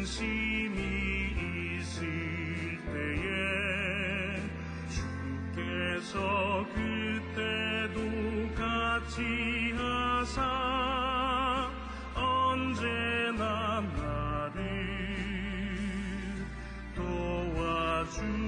근심이 있을 때에 주께서 그때도 같이 하사 언제나 나를 도와주시네.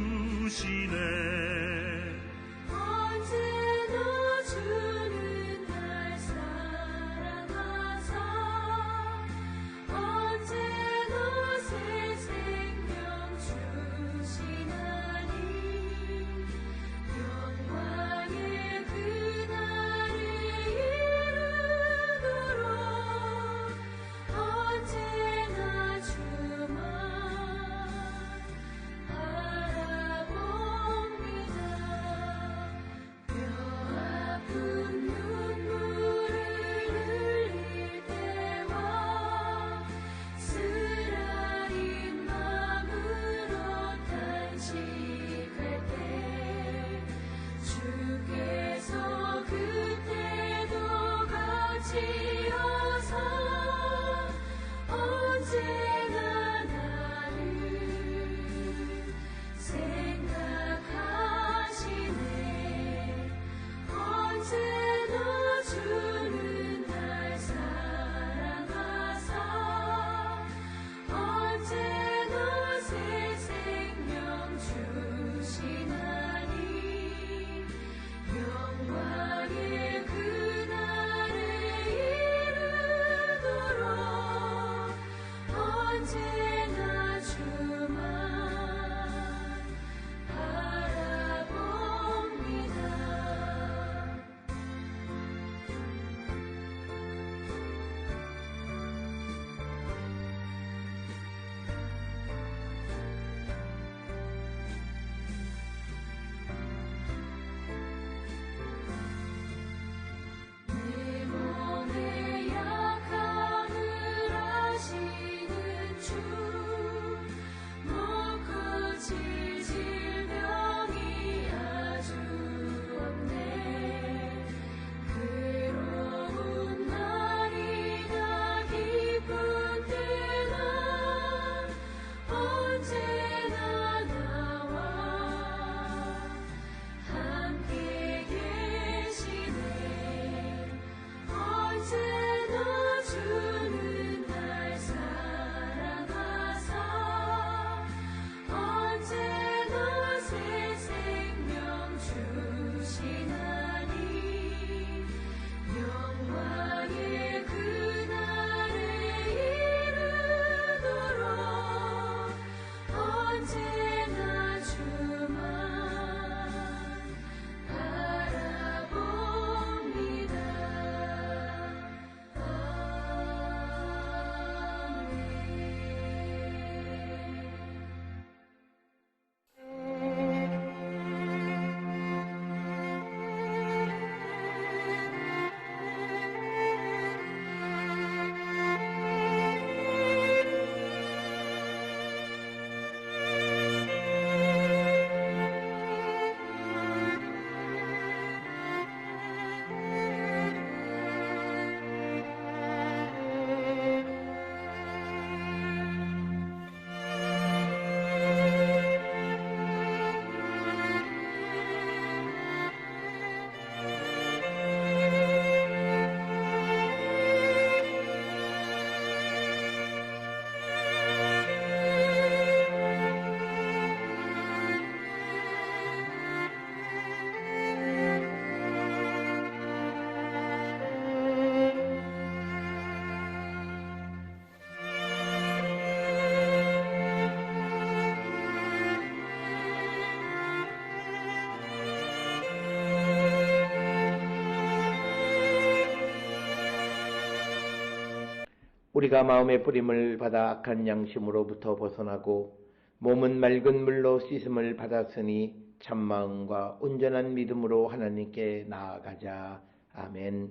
우리가 마음의 뿌림을 받아 악한 양심으로부터 벗어나고 몸은 맑은 물로 씻음을 받았으니 참마음과 온전한 믿음으로 하나님께 나아가자. 아멘.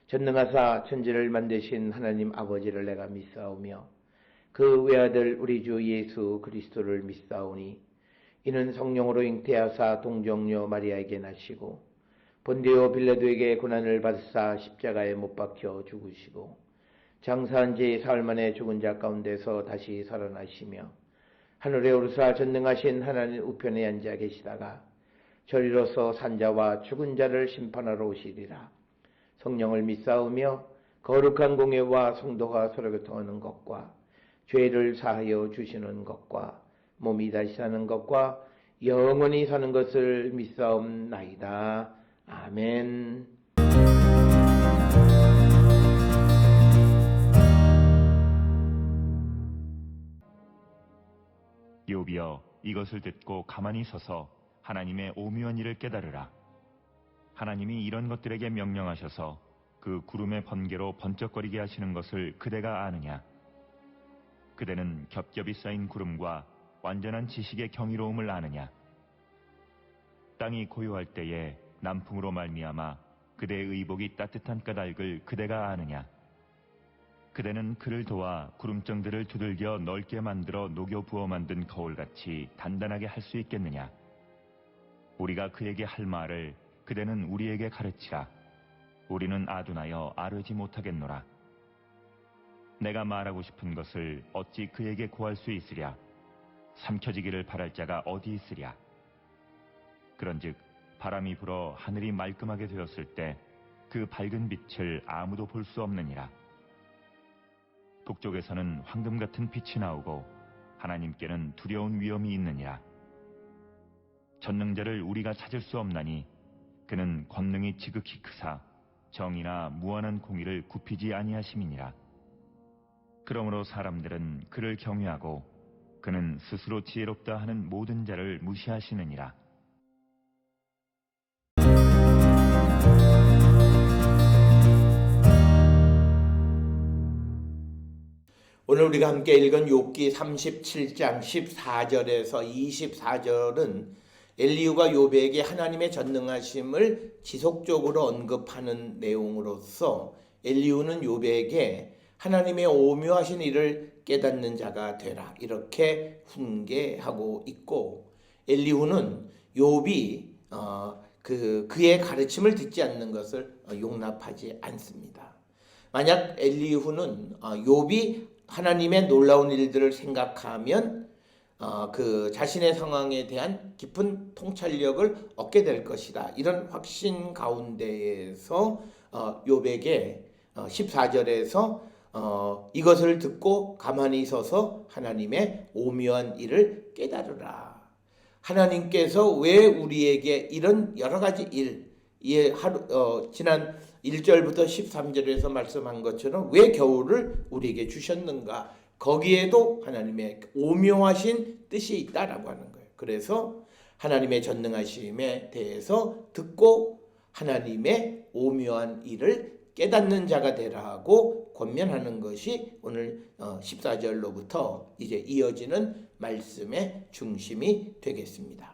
전능하사 천지를 만드신 하나님 아버지를 내가 믿사오며 그 외아들 우리 주 예수 그리스도를 믿사오니 이는 성령으로 잉태하사 동정녀 마리아에게 나시고 본디오 빌라도에게 고난을 받으사 십자가에 못 박혀 죽으시고 장사한 지 사흘 만에 죽은 자 가운데서 다시 살아나시며 하늘에 오르사 전능하신 하나님 우편에 앉아 계시다가 저리로서 산자와 죽은 자를 심판하러 오시리라. 성령을 믿사오며 거룩한 공예와 성도가 서로 교통하는 것과 죄를 사하여 주시는 것과 몸이 다시 사는 것과 영원히 사는 것을 믿사옵나이다. 아멘. 욥이여, 이것을 듣고 가만히 서서 하나님의 오묘한 일을 깨달으라. 하나님이 이런 것들에게 명령하셔서 그 구름의 번개로 번쩍거리게 하시는 것을 그대가 아느냐? 그대는 겹겹이 쌓인 구름과 완전한 지식의 경이로움을 아느냐? 땅이 고요할 때에 남풍으로 말미암아 그대의 의복이 따뜻한 까닭을 그대가 아느냐? 그대는 그를 도와 구름정들을 두들겨 넓게 만들어 녹여 부어 만든 거울같이 단단하게 할 수 있겠느냐? 우리가 그에게 할 말을 그대는 우리에게 가르치라. 우리는 아둔하여 아뢰지 못하겠노라. 내가 말하고 싶은 것을 어찌 그에게 구할 수 있으랴? 삼켜지기를 바랄 자가 어디 있으랴? 그런즉 바람이 불어 하늘이 말끔하게 되었을 때 그 밝은 빛을 아무도 볼 수 없느니라. 북쪽에서는 황금 같은 빛이 나오고 하나님께는 두려운 위험이 있느니라. 전능자를 우리가 찾을 수 없나니 그는 권능이 지극히 크사 정의나 무한한 공의를 굽히지 아니하심이니라. 그러므로 사람들은 그를 경외하고 그는 스스로 지혜롭다 하는 모든 자를 무시하시느니라. 오늘 우리가 함께 읽은 욥기 37장 14절에서 24절은 엘리후가 욥에게 하나님의 전능하심을 지속적으로 언급하는 내용으로서 엘리후는 욥에게 하나님의 오묘하신 일을 깨닫는 자가 되라 이렇게 훈계하고 있고, 엘리후는 욥이 그의 가르침을 듣지 않는 것을 용납하지 않습니다. 만약 엘리후는 욥이 하나님의 놀라운 일들을 생각하면 그 자신의 상황에 대한 깊은 통찰력을 얻게 될 것이다, 이런 확신 가운데에서 욥에게 14절에서 이것을 듣고 가만히 서서 하나님의 오묘한 일을 깨달으라. 하나님께서 왜 우리에게 이런 여러 가지 일, 지난 1절부터 13절에서 말씀한 것처럼 왜 겨울을 우리에게 주셨는가, 거기에도 하나님의 오묘하신 뜻이 있다라고 하는 거예요. 그래서 하나님의 전능하심에 대해서 듣고 하나님의 오묘한 일을 깨닫는 자가 되라고 권면하는 것이 오늘 14절로부터 이제 이어지는 말씀의 중심이 되겠습니다.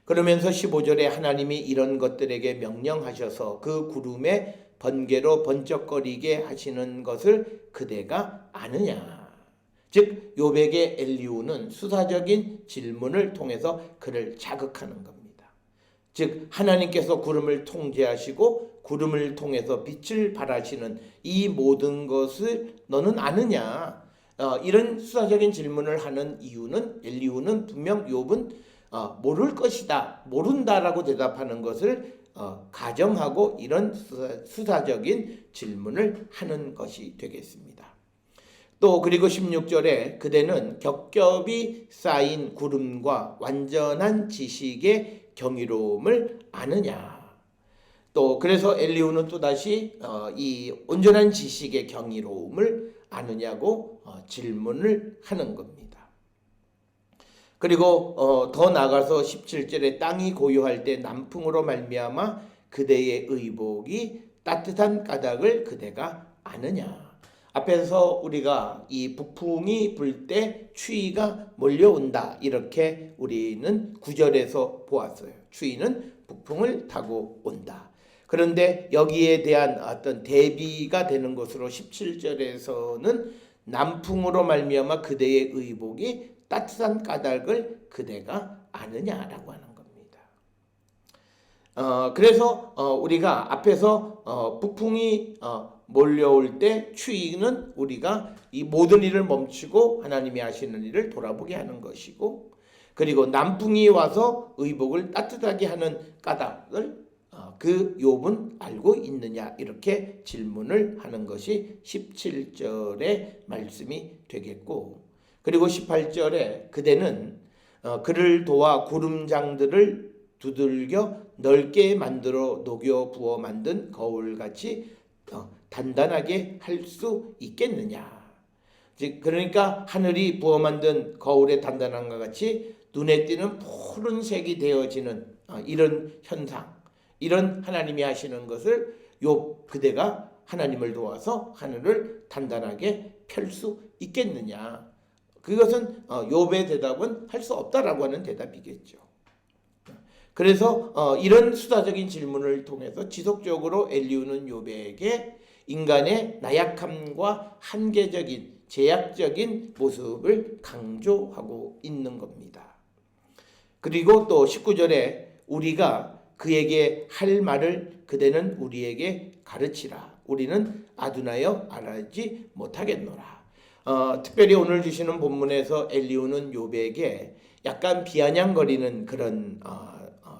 그러면서 15절에 하나님이 이런 것들에게 명령하셔서 그 구름의 번개로 번쩍거리게 하시는 것을 그대가 아느냐. 즉 욥에게 엘리후는 수사적인 질문을 통해서 그를 자극하는 겁니다. 즉 하나님께서 구름을 통제하시고 구름을 통해서 빛을 발하시는 이 모든 것을 너는 아느냐. 이런 수사적인 질문을 하는 이유는 엘리후는 분명 욥은 모를 것이다, 모른다라고 대답하는 것을 가정하고 이런 수사적인 질문을 하는 것이 되겠습니다. 또 그리고 16절에 그대는 겹겹이 쌓인 구름과 완전한 지식의 경이로움을 아느냐. 또 그래서 엘리후는 또다시 이 온전한 지식의 경이로움을 아느냐고 질문을 하는 겁니다. 그리고 더 나아가서 17절에 땅이 고요할 때 남풍으로 말미암아 그대의 의복이 따뜻한 까닭을 그대가 아느냐. 앞에서 우리가 이 북풍이 불 때 추위가 몰려온다, 이렇게 우리는 9절에서 보았어요. 추위는 북풍을 타고 온다. 그런데 여기에 대한 어떤 대비가 되는 것으로 17절에서는 남풍으로 말미암아 그대의 의복이 따뜻한 까닭을 그대가 아느냐라고 하는 겁니다. 그래서 우리가 앞에서 북풍이 몰려올 때 추위는 우리가 이 모든 일을 멈추고 하나님이 하시는 일을 돌아보게 하는 것이고, 그리고 남풍이 와서 의복을 따뜻하게 하는 까닭을 그 욥은 알고 있느냐, 이렇게 질문을 하는 것이 17절의 말씀이 되겠고, 그리고 18절에 그대는 그를 도와 구름장들을 두들겨 넓게 만들어 녹여 부어 만든 거울같이 단단하게 할 수 있겠느냐. 그러니까 하늘이 부어 만든 거울의 단단함과 같이 눈에 띄는 푸른색이 되어지는 이런 현상, 이런 하나님이 하시는 것을 욥 그대가 하나님을 도와서 하늘을 단단하게 펼 수 있겠느냐. 그것은 욥의 대답은 할 수 없다라고 하는 대답이겠죠. 그래서 이런 수다적인 질문을 통해서 지속적으로 엘리후는 욥에게 인간의 나약함과 한계적인 제약적인 모습을 강조하고 있는 겁니다. 그리고 또 19절에 우리가 그에게 할 말을 그대는 우리에게 가르치라. 우리는 아둔하여 알지 못하겠노라. 특별히 오늘 주시는 본문에서 엘리후는 욥에게 약간 비아냥거리는 그런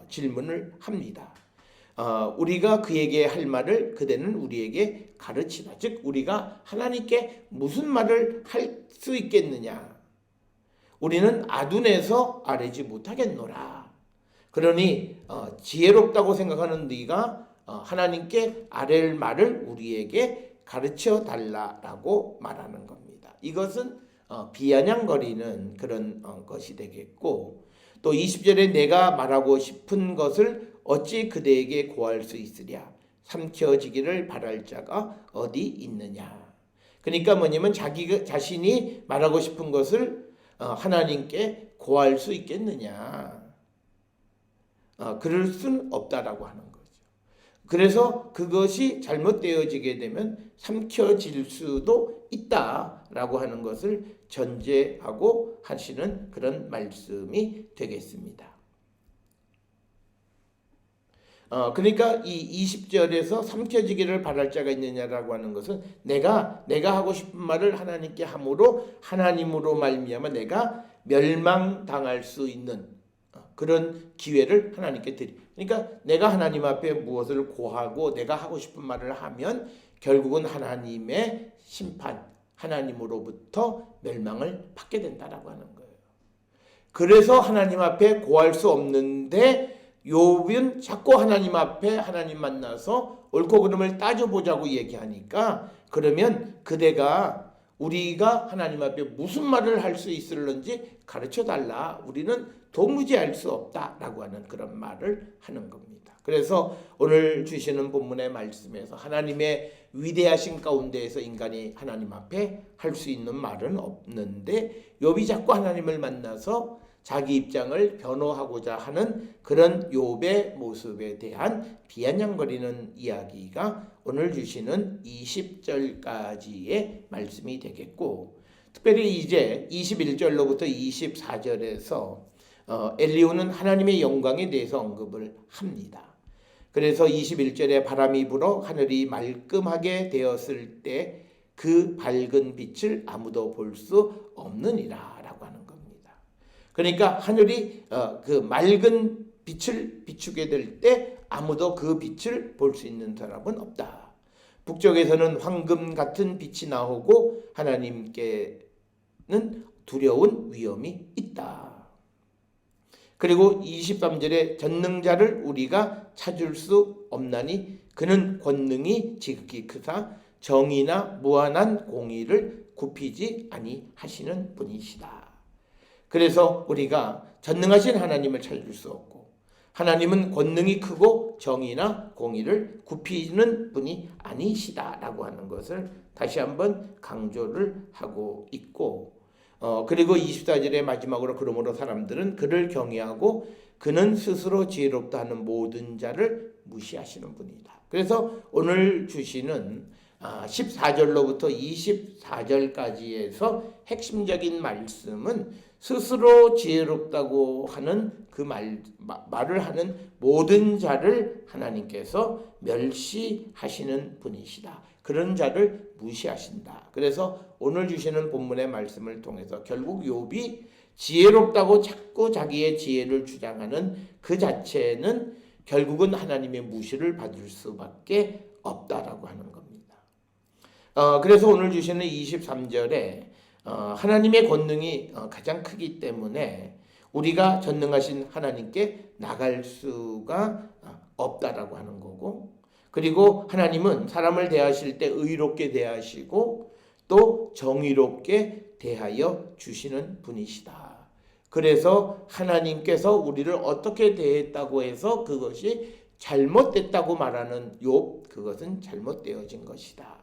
질문을 합니다. 우리가 그에게 할 말을 그대는 우리에게 가르치라. 즉 우리가 하나님께 무슨 말을 할 수 있겠느냐. 우리는 아둔해서 아뢰지 못하겠노라. 그러니 지혜롭다고 생각하는 네가 하나님께 아랠 말을 우리에게 가르쳐 달라라고 말하는 겁니다. 이것은 비아냥거리는 그런 것이 되겠고, 또 20절에 내가 말하고 싶은 것을 어찌 그대에게 고할 수 있으랴. 삼켜지기를 바랄 자가 어디 있느냐. 그러니까 뭐냐면 자신이 말하고 싶은 것을 하나님께 고할 수 있겠느냐. 그럴 수는 없다라고 하는 거죠. 그래서 그것이 잘못되어지게 되면 삼켜질 수도 있다라고 하는 것을 전제하고 하시는 그런 말씀이 되겠습니다. 그러니까 이 20절에서 삼켜지기를 바랄 자가 있느냐라고 하는 것은 내가 하고 싶은 말을 하나님께 함으로 하나님으로 말미암아 내가 멸망당할 수 있는 그런 기회를 하나님께 드리. 그러니까 내가 하나님 앞에 무엇을 고하고 내가 하고 싶은 말을 하면 결국은 하나님의 심판, 하나님으로부터 멸망을 받게 된다라고 하는 거예요. 그래서 하나님 앞에 고할 수 없는데 욥은 자꾸 하나님 앞에 하나님 만나서 옳고 그름을 따져보자고 얘기하니까, 그러면 그대가 우리가 하나님 앞에 무슨 말을 할 수 있을런지 가르쳐달라. 우리는 도무지 알 수 없다라고 하는 그런 말을 하는 겁니다. 그래서 오늘 주시는 본문의 말씀에서 하나님의 위대하신 가운데에서 인간이 하나님 앞에 할 수 있는 말은 없는데 욥이 자꾸 하나님을 만나서 자기 입장을 변호하고자 하는 그런 욥의 모습에 대한 비아냥거리는 이야기가 오늘 주시는 20절까지의 말씀이 되겠고, 특별히 이제 21절로부터 24절에서 엘리후는 하나님의 영광에 대해서 언급을 합니다. 그래서 21절에 바람이 불어 하늘이 말끔하게 되었을 때 그 밝은 빛을 아무도 볼 수 없느니라 라고 하는 겁니다. 그러니까 하늘이 그 맑은 빛을 비추게 될 때 아무도 그 빛을 볼 수 있는 사람은 없다. 북쪽에서는 황금 같은 빛이 나오고 하나님께는 두려운 위험이 있다. 그리고 23절에 전능자를 우리가 찾을 수 없나니 그는 권능이 지극히 크사 정의나 무한한 공의를 굽히지 아니하시는 분이시다. 그래서 우리가 전능하신 하나님을 찾을 수 없고, 하나님은 권능이 크고 정의나 공의를 굽히는 분이 아니시다라고 하는 것을 다시 한번 강조를 하고 있고, 그리고 24절의 마지막으로 그러므로 사람들은 그를 경외하고 그는 스스로 지혜롭다 하는 모든 자를 무시하시는 분이다. 그래서 오늘 주시는 14절로부터 24절까지에서 핵심적인 말씀은 스스로 지혜롭다고 하는 그 말을 하는 모든 자를 하나님께서 멸시하시는 분이시다. 그런 자를 무시하신다. 그래서 오늘 주시는 본문의 말씀을 통해서 결국 욥이 지혜롭다고 자꾸 자기의 지혜를 주장하는 그 자체는 결국은 하나님의 무시를 받을 수밖에 없다라고 하는 겁니다. 그래서 오늘 주시는 23절에 하나님의 권능이 가장 크기 때문에 우리가 전능하신 하나님께 나갈 수가 없다라고 하는 거고, 그리고 하나님은 사람을 대하실 때 의롭게 대하시고 또 정의롭게 대하여 주시는 분이시다. 그래서 하나님께서 우리를 어떻게 대했다고 해서 그것이 잘못됐다고 말하는 욥, 그것은 잘못되어진 것이다.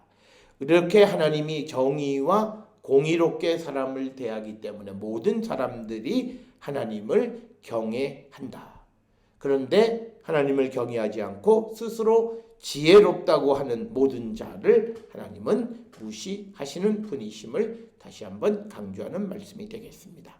이렇게 하나님이 정의와 공의롭게 사람을 대하기 때문에 모든 사람들이 하나님을 경외한다. 그런데 하나님을 경외하지 않고 스스로 지혜롭다고 하는 모든 자를 하나님은 무시하시는 분이심을 다시 한번 강조하는 말씀이 되겠습니다.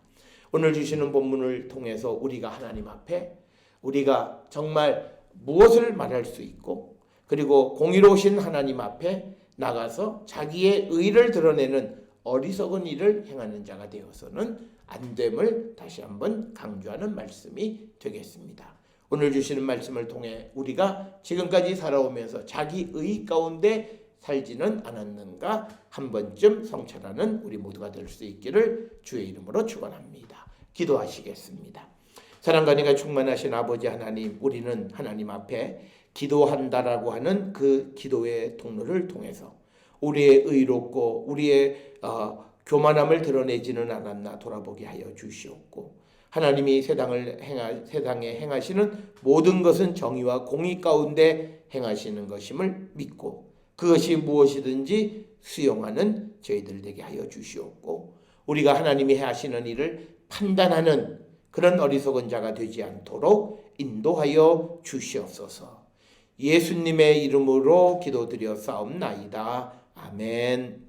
오늘 주시는 본문을 통해서 우리가 하나님 앞에 우리가 정말 무엇을 말할 수 있고, 그리고 공의로우신 하나님 앞에 나가서 자기의 의를 드러내는 어리석은 일을 행하는 자가 되어서는 안 됨을 다시 한번 강조하는 말씀이 되겠습니다. 오늘 주시는 말씀을 통해 우리가 지금까지 살아오면서 자기 의 가운데 살지는 않았는가 한 번쯤 성찰하는 우리 모두가 될 수 있기를 주의 이름으로 축원합니다. 기도하시겠습니다. 사랑과 은혜가 충만하신 아버지 하나님, 우리는 하나님 앞에 기도한다라고 하는 그 기도의 통로를 통해서 우리의 의롭고 우리의 교만함을 드러내지는 않았나 돌아보게 하여 주시옵고, 하나님이 세상에 행하시는 모든 것은 정의와 공의 가운데 행하시는 것임을 믿고 그것이 무엇이든지 수용하는 저희들 되게 하여 주시옵고, 우리가 하나님이 하시는 일을 판단하는 그런 어리석은 자가 되지 않도록 인도하여 주시옵소서. 예수님의 이름으로 기도드려 싸움나이다. 아멘.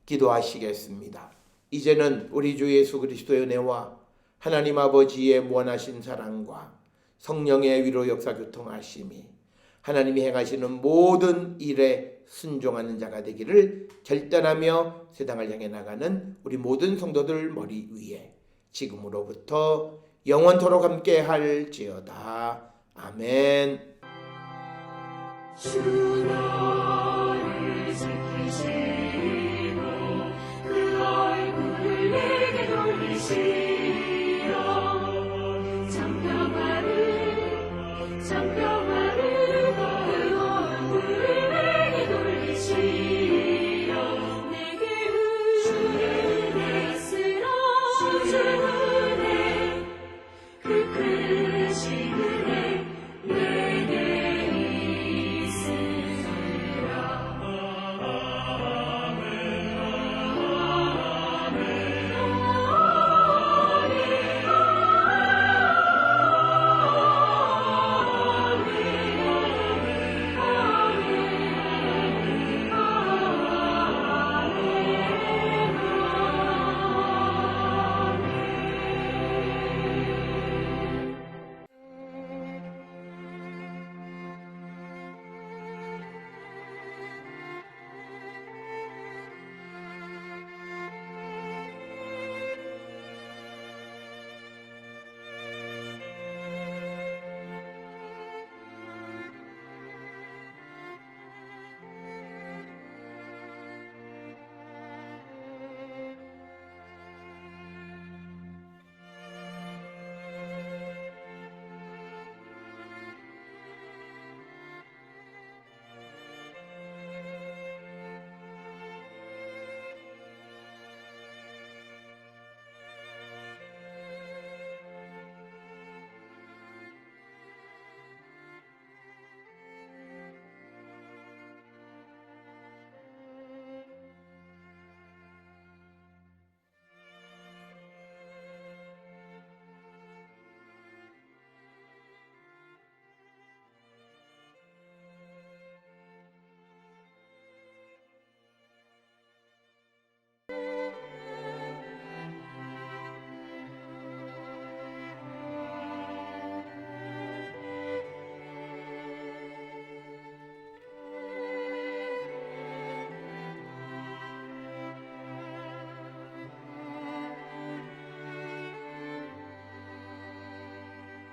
기도하시겠습니다. 이제는 우리 주 예수 그리스도의 은혜와 하나님 아버지의 무한하신 사랑과 성령의 위로 역사 교통하심이 하나님이 행하시는 모든 일에 순종하는 자가 되기를 결단하며 세상을 향해 나가는 우리 모든 성도들 머리 위에 지금으로부터 영원토록 함께 할지어다. 아멘. 주 나를 지키시